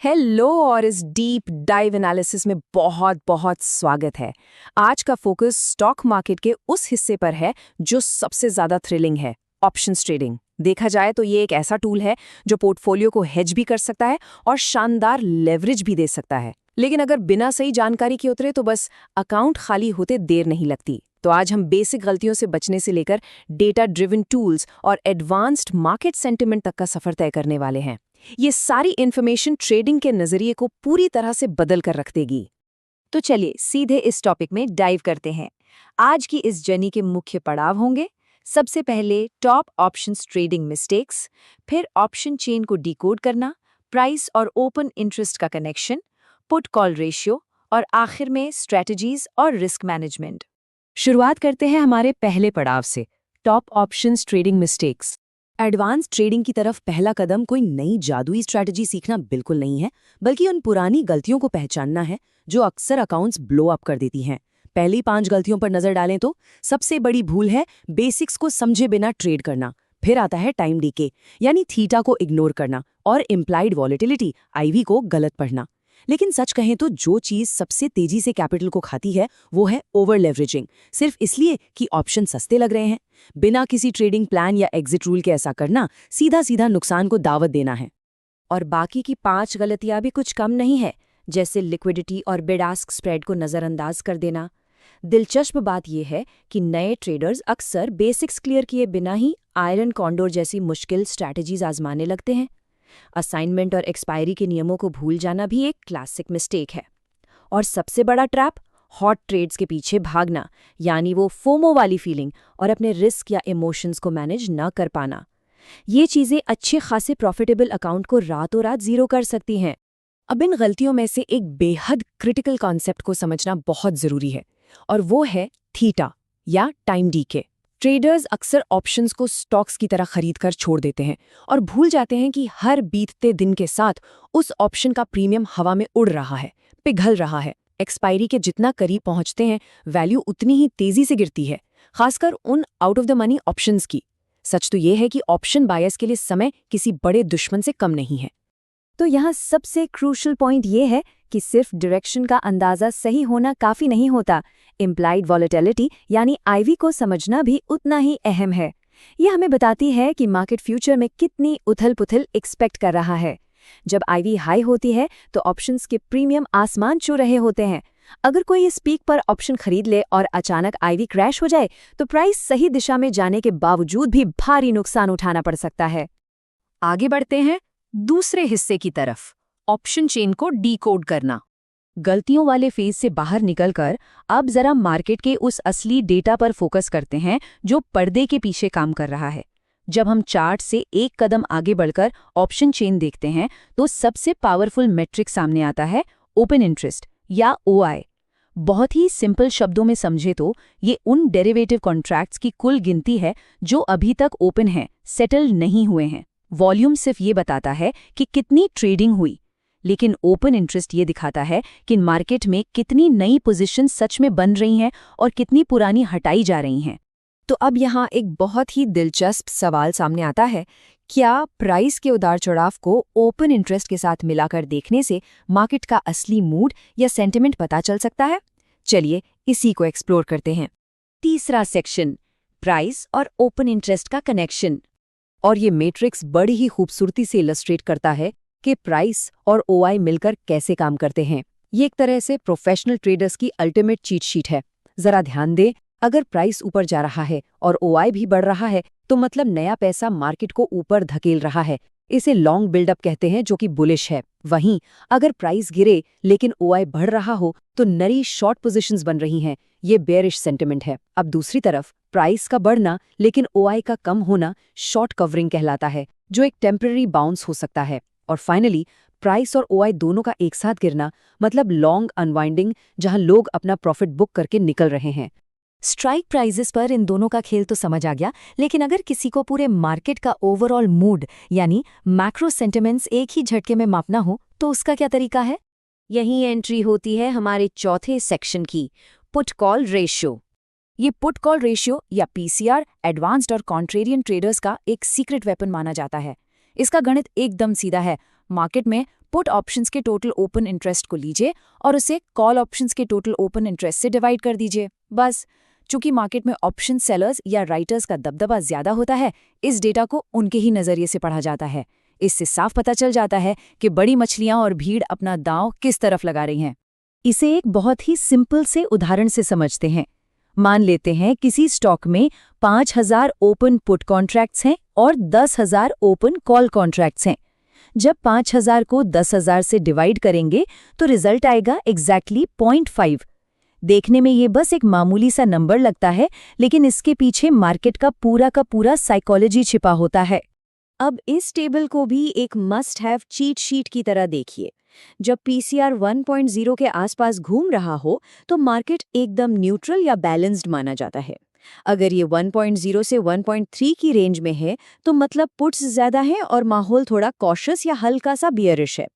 Hello और इस deep dive analysis में बहुत बहुत स्वागत है। आज का फोकस स्टॉक मार्केट के उस हिस्से पर है जो सबसे ज्यादा थ्रिलिंग है, ऑप्शंस ट्रेडिंग। देखा जाए तो ये एक ऐसा टूल है जो पोर्टफोलियो को हेज भी कर सकता है और शानदार लेवरेज भी दे सकता है। लेकिन अगर बिना सही जानकारी के उतरे तो बस अकाउंट खाली होते देर नहीं लगती। तो आज हम बेसिक गलतियों से बचने से लेकर डेटा ड्रिवन टूल्स और एडवांस्ड मार्केट सेंटिमेंट तक का सफर तय करने वाले हैं। ये सारी इन्फॉर्मेशन ट्रेडिंग के नजरिए को पूरी तरह से बदल कर रख देगी। तो चलिए सीधे इस टॉपिक में डाइव करते हैं। आज की इस जर्नी के मुख्य पड़ाव होंगे, सबसे पहले टॉप ऑप्शंस ट्रेडिंग मिस्टेक्स, फिर ऑप्शन चेन को डिकोड करना, प्राइस और ओपन इंटरेस्ट का कनेक्शन, पुट कॉल रेशियो और आखिर में स्ट्रेटजीज और रिस्क मैनेजमेंट। शुरुआत करते हैं हमारे पहले पड़ाव से, top options trading mistakes. Advance trading की तरफ पहला कदम कोई नई जादुई स्ट्रैटेजी सीखना बिल्कुल नहीं है, बल्कि उन पुरानी गलतियों को पहचानना है जो अक्सर अकाउंट्स ब्लो अप कर देती हैं। पहली 5 गलतियों पर नजर डालें तो सबसे बड़ी भूल है बेसिक्स को समझे बिना ट्रेड करना। फिर आता है टाइम डीके यानी थीटा को इग्नोर करना और इम्प्लाइड वॉलेटिलिटी आईवी को गलत पढ़ना। लेकिन सच कहें तो जो चीज सबसे तेजी से कैपिटल को खाती है वो है ओवर लेवरेजिंग, सिर्फ इसलिए कि ऑप्शन सस्ते लग रहे हैं। बिना किसी ट्रेडिंग प्लान या एग्जिट रूल के ऐसा करना सीधा सीधा नुकसान को दावत देना है। और बाकी की 5 गलतियां भी कुछ कम नहीं है, जैसे लिक्विडिटी और बिड आस्क स्प्रेड को नज़रअंदाज कर देना। दिलचस्प बात यह है कि नए ट्रेडर्स अक्सर बेसिक्स क्लियर किए बिना ही आयरन कॉन्डोर जैसी मुश्किल स्ट्रैटेजीज आजमाने लगते हैं। असाइनमेंट और एक्सपायरी के नियमों को भूल जाना भी एक क्लासिक मिस्टेक है। और सबसे बड़ा ट्रैप, हॉट ट्रेड्स के पीछे भागना, यानी वो फोमो वाली फीलिंग और अपने रिस्क या इमोशंस को मैनेज न कर पाना। ये चीज़ें अच्छे खासे प्रॉफिटेबल अकाउंट को रातों रात जीरो कर सकती हैं। अब इन गलतियों में से एक बेहद क्रिटिकल कॉन्सेप्ट को समझना बहुत जरूरी है, और वो है थीटा या टाइम डीके। ट्रेडर्स अक्सर ऑप्शंस को स्टॉक्स की तरह खरीद कर छोड़ देते हैं और भूल जाते हैं कि हर बीतते दिन के साथ उस ऑप्शन का प्रीमियम हवा में उड़ रहा है, पिघल रहा है। एक्सपायरी के जितना करीब पहुंचते हैं वैल्यू उतनी ही तेजी से गिरती है, खासकर उन out of the money options की। सच तो ये है कि ऑप्शन बायर्स के लिए समय किसी बड़े दुश्मन से कम नहीं है। तो यहाँ सबसे क्रूशल पॉइंट ये है कि सिर्फ डायरेक्शन का अंदाज़ा सही होना काफ़ी नहीं होता। इम्प्लाइड वॉलेटिलिटी यानी आईवी को समझना भी उतना ही अहम है। ये हमें बताती है कि मार्केट फ्यूचर में कितनी उथल-पुथल एक्सपेक्ट कर रहा है। जब आईवी हाई होती है तो ऑप्शंस के प्रीमियम आसमान छू रहे होते हैं। अगर कोई इस पीक पर ऑप्शन खरीद ले और अचानक आईवी क्रैश हो जाए तो प्राइस सही दिशा में जाने के बावजूद भी भारी नुकसान उठाना पड़ सकता है। आगे बढ़ते हैं दूसरे हिस्से की तरफ, ऑप्शन चेन को डीकोड करना। गलतियों वाले फेज से बाहर निकलकर अब जरा मार्केट के उस असली डेटा पर फोकस करते हैं जो पर्दे के पीछे काम कर रहा है। जब हम चार्ट से एक कदम आगे बढ़कर ऑप्शन चेन देखते हैं तो सबसे पावरफुल मेट्रिक सामने आता है, ओपन इंटरेस्ट या ओआई। बहुत ही सिंपल शब्दों में समझे तो ये उन डेरिवेटिव कॉन्ट्रैक्ट्स की कुल गिनती है जो अभी तक ओपन हैं, सेटल नहीं हुए हैं। वॉल्यूम सिर्फ ये बताता है कि कितनी ट्रेडिंग हुई, लेकिन ओपन इंटरेस्ट ये दिखाता है कि मार्केट में कितनी नई पोजीशन सच में बन रही हैं और कितनी पुरानी हटाई जा रही हैं। तो अब यहाँ एक बहुत ही दिलचस्प सवाल सामने आता है, क्या प्राइस के उतार चढ़ाव को ओपन इंटरेस्ट के साथ मिलाकर देखने से मार्केट का असली मूड या सेंटिमेंट पता चल सकता है? चलिए इसी को एक्सप्लोर करते हैं। तीसरा सेक्शन, प्राइस और ओपन इंटरेस्ट का कनेक्शन। और ये मैट्रिक्स बड़ी ही खूबसूरती से इलस्ट्रेट करता है कि प्राइस और ओआई मिलकर कैसे काम करते हैं। ये एक तरह से प्रोफेशनल ट्रेडर्स की अल्टीमेट चीट शीट है। जरा ध्यान दें, अगर प्राइस ऊपर जा रहा है और ओआई भी बढ़ रहा है तो मतलब नया पैसा मार्केट को ऊपर धकेल रहा है। इसे लॉन्ग बिल्डअप कहते हैं, जो कि बुलिश है। वहीं अगर प्राइस गिरे लेकिन ओआई बढ़ रहा हो तो नई शॉर्ट पोजीशंस बन रही हैं। ये बेयरिश सेंटिमेंट है। अब दूसरी तरफ प्राइस का बढ़ना लेकिन ओआई का कम होना शॉर्ट कवरिंग कहलाता है, जो एक टेम्पररी बाउंस हो सकता है। और फाइनली प्राइस और ओआई दोनों का एक साथ गिरना मतलब लॉन्ग अनवाइंडिंग, जहां लोग अपना प्रॉफिट बुक करके निकल रहे हैं। स्ट्राइक प्राइजेस पर इन दोनों का खेल तो समझ आ गया, लेकिन अगर किसी को पूरे मार्केट का ओवरऑल मूड यानी मैक्रो सेंटिमेंट्स एक ही झटके में मापना हो तो उसका क्या तरीका है? यही एंट्री होती है हमारे चौथे सेक्शन की, पुट कॉल रेशियो। ये पुट कॉल रेशियो या पीसीआर एडवांस्ड और कॉन्ट्रेरियन ट्रेडर्स का एक सीक्रेट वेपन माना जाता है। इसका गणित एकदम सीधा है। मार्केट में पुट ऑप्शंस के टोटल ओपन इंटरेस्ट को लीजिए और उसे कॉल ऑप्शंस के टोटल ओपन इंटरेस्ट से डिवाइड कर दीजिए। बस, चूंकि मार्केट में ऑप्शन सेलर्स या राइटर्स का दबदबा ज्यादा होता है, इस डेटा को उनके ही नजरिए से पढ़ा जाता है। इससे साफ पता चल जाता है कि बड़ी मछलियां और भीड़ अपना दांव किस तरफ लगा रही हैं। इसे एक बहुत ही सिंपल से उदाहरण से समझते हैं। मान लेते हैं किसी स्टॉक में 5000 ओपन पुट कॉन्ट्रैक्ट्स हैं और 10,000 ओपन कॉल कॉन्ट्रैक्ट्स हैं। जब 5000 को 10,000 से डिवाइड करेंगे तो रिजल्ट आएगा एग्जैक्टली 0.5। देखने में ये बस एक मामूली सा नंबर लगता है, लेकिन इसके पीछे मार्केट का पूरा साइकोलॉजी छिपा होता है। अब इस टेबल को भी एक मस्ट हैव चीट शीट की तरह देखिए। जब पीसीआर 1.0 के आसपास घूम रहा हो तो मार्केट एकदम न्यूट्रल या बैलेंस्ड माना जाता है। अगर ये 1.0 से 1.3 की रेंज में है तो मतलब पुट्स ज्यादा है और माहौल थोड़ा कॉशियस या हल्का सा बियरिश है।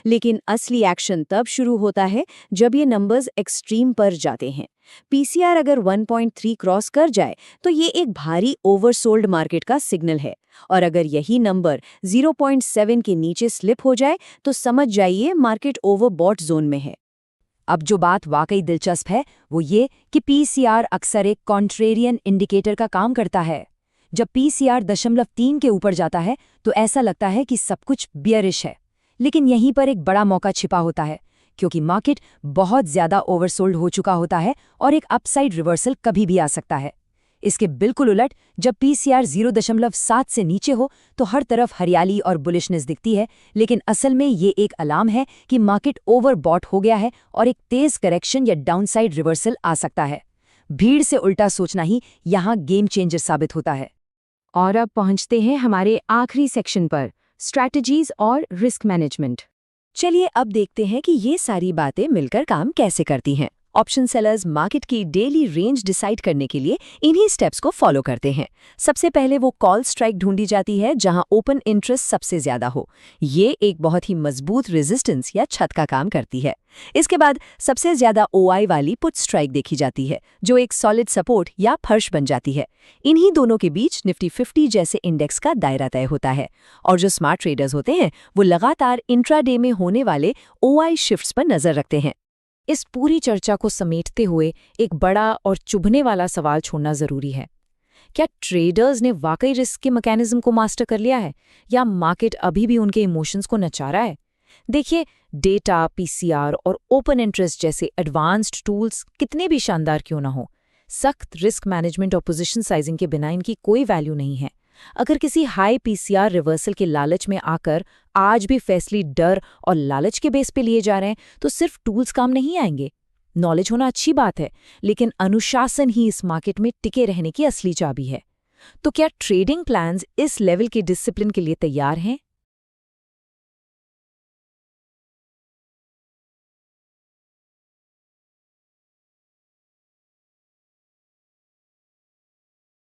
लेकिन असली एक्शन तब शुरू होता है जब ये नंबर्स एक्सट्रीम पर जाते हैं। पीसीआर अगर 1.3 क्रॉस कर जाए तो ये एक भारी ओवरसोल्ड मार्केट का सिग्नल है, और अगर यही नंबर 0.7 के नीचे स्लिप हो जाए तो समझ जाइए मार्केट ओवरबॉट जोन में है। अब जो बात वाकई दिलचस्प है वो ये कि पीसीआर अक्सर एक कॉन्ट्रेरियन इंडिकेटर का काम करता है। जब पीसीआर 0.3 के ऊपर जाता है तो ऐसा लगता है कि सब कुछ बियरिश है, लेकिन यहीं पर एक बड़ा मौका छिपा होता है, क्योंकि मार्केट बहुत ज्यादा ओवरसोल्ड हो चुका होता है और एक अपसाइड रिवर्सल कभी भी आ सकता है। इसके बिल्कुल उलट, जब पीसीआर 0.7 से नीचे हो तो हर तरफ हरियाली और बुलिशनेस दिखती है, लेकिन असल में ये एक अलार्म है कि मार्केट ओवरबॉट हो गया है और एक तेज करेक्शन या डाउनसाइड रिवर्सल आ सकता है। भीड़ से उल्टा सोचना ही यहाँ गेम चेंजर साबित होता है। और अब पहुंचते हैं हमारे आखिरी सेक्शन पर, स्ट्रैटेजीज और रिस्क मैनेजमेंट। चलिए अब देखते हैं कि ये सारी बातें मिलकर काम कैसे करती हैं। ऑप्शन सेलर्स मार्केट की डेली रेंज डिसाइड करने के लिए इन्हीं स्टेप्स को फॉलो करते हैं। सबसे पहले वो कॉल स्ट्राइक ढूंढी जाती है जहां ओपन इंटरेस्ट सबसे ज्यादा हो। ये एक बहुत ही मजबूत रेजिस्टेंस या छत का काम करती है। इसके बाद सबसे ज्यादा ओआई वाली पुट स्ट्राइक देखी जाती है, जो एक सॉलिड सपोर्ट या फर्श बन जाती है। इन्हीं दोनों के बीच निफ्टी 50 जैसे इंडेक्स का दायरा तय होता है, और जो स्मार्ट ट्रेडर्स होते हैं वो लगातार इंट्राडे में होने वाले ओआई शिफ्ट्स पर नजर रखते हैं। इस पूरी चर्चा को समेटते हुए एक बड़ा और चुभने वाला सवाल छोड़ना जरूरी है। क्या ट्रेडर्स ने वाकई रिस्क के मैकेनिज्म को मास्टर कर लिया है, या मार्केट अभी भी उनके इमोशंस को नचा रहा है? देखिए, डेटा, पीसीआर और ओपन इंटरेस्ट जैसे एडवांस्ड टूल्स कितने भी शानदार क्यों ना हो, सख्त रिस्क मैनेजमेंट और पोजीशन साइजिंग के बिना इनकी कोई वैल्यू नहीं है। अगर किसी हाई पीसीआर रिवर्सल के लालच में आकर आज भी फैसले डर और लालच के बेस पे लिए जा रहे हैं तो सिर्फ टूल्स काम नहीं आएंगे। नॉलेज होना अच्छी बात है, लेकिन अनुशासन ही इस मार्केट में टिके रहने की असली चाबी है। तो क्या ट्रेडिंग प्लान्स इस लेवल के डिसिप्लिन के लिए तैयार हैं?